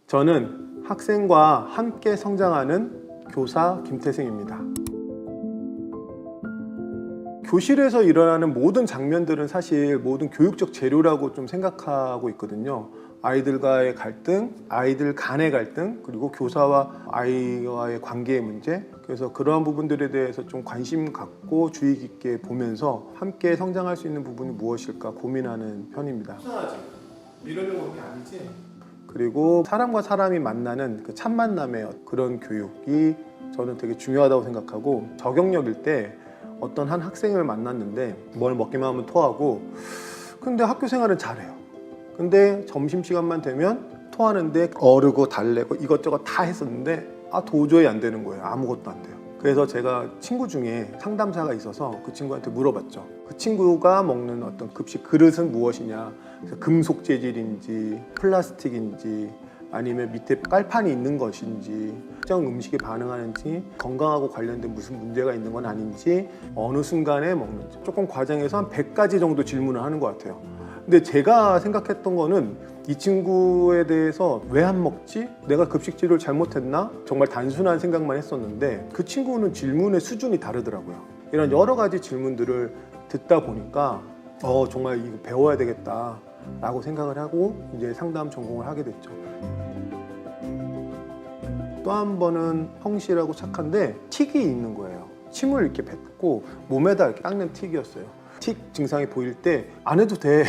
저는 학생과 함께 성장하는 교사 김태승입니다. 교실에서 일어나는 모든 장면들은 사실 모든 교육적 재료라고 좀 생각하고 있거든요. 아이들과의 갈등, 아이들 간의 갈등, 그리고 교사와 아이와의 관계의 문제. 그래서 그러한 부분들에 대해서 좀 관심 갖고 주의 깊게 보면서 함께 성장할 수 있는 부분이 무엇일까 고민하는 편입니다. 수상하지? 이러려고 한 게 아니지? 그리고 사람과 사람이 만나는 그 첫 만남의 그런 교육이 저는 되게 중요하다고 생각하고, 저경력일 때 어떤 한 학생을 만났는데 뭘 먹기만 하면 토하고, 근데 학교 생활은 잘해요. 근데 점심시간만 되면 토하는데 어르고 달래고 이것저것 다 했었는데 도저히 안 되는 거예요. 아무것도 안 돼요. 그래서 제가 친구 중에 상담사가 있어서 그 친구한테 물어봤죠. 그 친구가 먹는 어떤 급식 그릇은 무엇이냐, 그래서 금속 재질인지 플라스틱인지 아니면 밑에 깔판이 있는 것인지, 특정 음식에 반응하는지, 건강하고 관련된 무슨 문제가 있는 건 아닌지, 어느 순간에 먹는지, 조금 과정에서 한 100가지 정도 질문을 하는 것 같아요. 근데 제가 생각했던 거는 이 친구에 대해서 왜 안 먹지? 내가 급식지를 잘못했나? 정말 단순한 생각만 했었는데 그 친구는 질문의 수준이 다르더라고요. 이런 여러 가지 질문들을 듣다 보니까 정말 이거 배워야 되겠다 라고 생각을 하고 이제 상담 전공을 하게 됐죠. 또 한 번은 성실하고 착한데 틱이 있는 거예요. 침을 이렇게 뱉고 몸에다 이렇게 닦는 틱이었어요. 틱 증상이 보일 때 안 해도 돼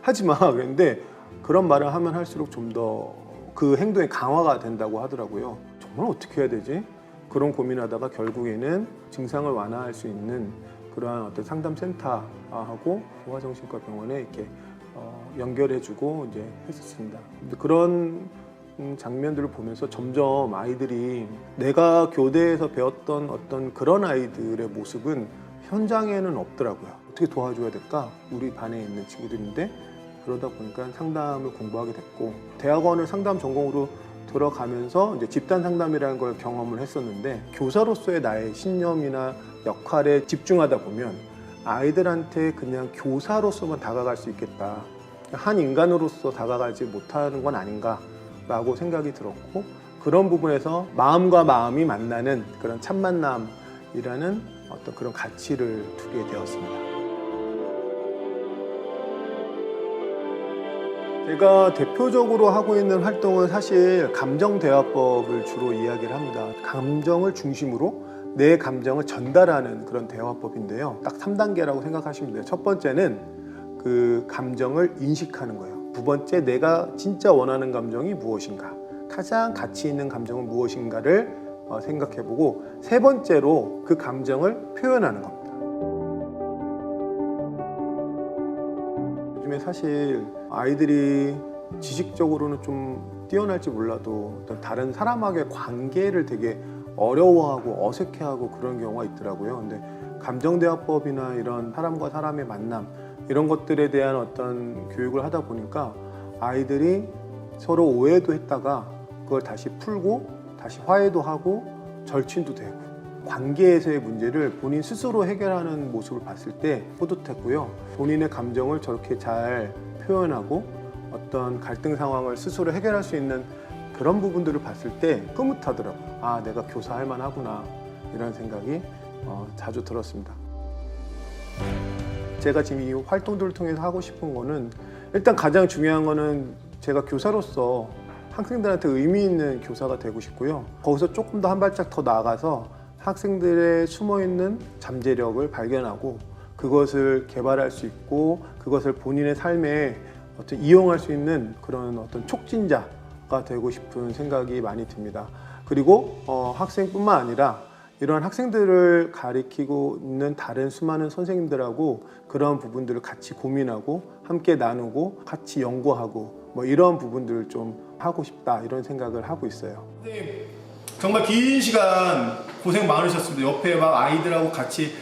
하지 마 그랬는데, 그런 말을 하면 할수록 좀 더 그 행동이 강화가 된다고 하더라고요. 정말 어떻게 해야 되지? 그런 고민하다가 결국에는 증상을 완화할 수 있는 그러한 어떤 상담센터하고 소아정신과 병원에 이렇게 연결해주고 이제 했었습니다. 근데 그런 장면들을 보면서 점점 아이들이 내가 교대에서 배웠던 어떤 그런 아이들의 모습은 현장에는 없더라고요. 어떻게 도와줘야 될까? 우리 반에 있는 친구들인데, 그러다 보니까 상담을 공부하게 됐고, 대학원을 상담 전공으로 들어가면서 이제 집단 상담이라는 걸 경험을 했었는데, 교사로서의 나의 신념이나 역할에 집중하다 보면 아이들한테 그냥 교사로서만 다가갈 수 있겠다, 한 인간으로서 다가가지 못하는 건 아닌가 라고 생각이 들었고, 그런 부분에서 마음과 마음이 만나는 그런 첫 만남이라는 어떤 그런 가치를 두게 되었습니다. 제가 대표적으로 하고 있는 활동은 사실 감정대화법을 주로 이야기를 합니다. 감정을 중심으로 내 감정을 전달하는 그런 대화법인데요. 딱 3단계라고 생각하시면 돼요. 첫 번째는 그 감정을 인식하는 거예요. 두 번째, 내가 진짜 원하는 감정이 무엇인가, 가장 가치 있는 감정은 무엇인가를 생각해보고, 세 번째로 그 감정을 표현하는 겁니다. 요즘에 사실 아이들이 지식적으로는 좀 뛰어날지 몰라도 어떤 다른 사람과의 관계를 되게 어려워하고 어색해하고 그런 경우가 있더라고요. 근데 감정대화법이나 이런 사람과 사람의 만남, 이런 것들에 대한 어떤 교육을 하다 보니까 아이들이 서로 오해도 했다가 그걸 다시 풀고 다시 화해도 하고 절친도 되고, 관계에서의 문제를 본인 스스로 해결하는 모습을 봤을 때 뿌듯했고요. 본인의 감정을 저렇게 잘 표현하고 어떤 갈등 상황을 스스로 해결할 수 있는 그런 부분들을 봤을 때 흐뭇하더라고요. 내가 교사할 만하구나, 이런 생각이 자주 들었습니다. 제가 지금 이 활동들을 통해서 하고 싶은 거는, 일단 가장 중요한 거는 제가 교사로서 학생들한테 의미 있는 교사가 되고 싶고요. 거기서 조금 더 한 발짝 더 나아가서 학생들의 숨어있는 잠재력을 발견하고 그것을 개발할 수 있고, 그것을 본인의 삶에 이용할 수 있는 그런 어떤 촉진자가 되고 싶은 생각이 많이 듭니다. 그리고 학생뿐만 아니라 이러한 학생들을 가리키고 있는 다른 수많은 선생님들하고 그런 부분들을 같이 고민하고 함께 나누고 같이 연구하고 이런 부분들을 좀 하고 싶다, 이런 생각을 하고 있어요. 선생님, 정말 긴 시간 고생 많으셨습니다. 옆에 막 아이들하고 같이,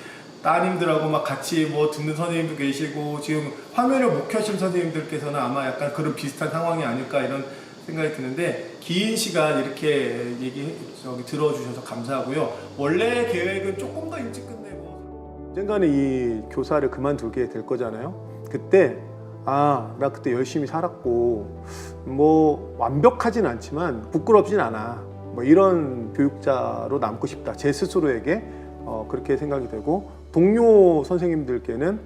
따님들하고 막 같이 듣는 선생님도 계시고, 지금 화면을 못 켜신 선생님들께서는 아마 약간 그런 비슷한 상황이 아닐까, 이런 생각이 드는데, 긴 시간 이렇게 들어주셔서 감사하고요. 원래 계획은 조금 더 일찍 끝내고 언젠가는 이 교사를 그만두게 될 거잖아요. 그때 아, 나 그때 열심히 살았고 뭐 완벽하진 않지만 부끄럽진 않아. 뭐 이런 교육자로 남고 싶다. 제 스스로에게 그렇게 생각이 되고, 동료 선생님들께는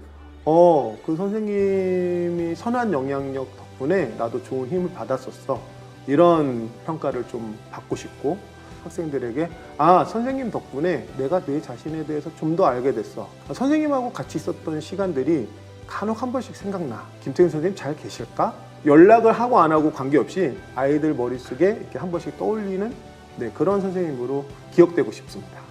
그 선생님이 선한 영향력 덕분에 나도 좋은 힘을 받았었어. 이런 평가를 좀 받고 싶고, 학생들에게 아, 선생님 덕분에 내가 내 자신에 대해서 좀 더 알게 됐어. 선생님하고 같이 있었던 시간들이 간혹 한 번씩 생각나. 김태균 선생님 잘 계실까? 연락을 하고 안 하고 관계없이 아이들 머릿속에 이렇게 한 번씩 떠올리는, 네, 그런 선생님으로 기억되고 싶습니다.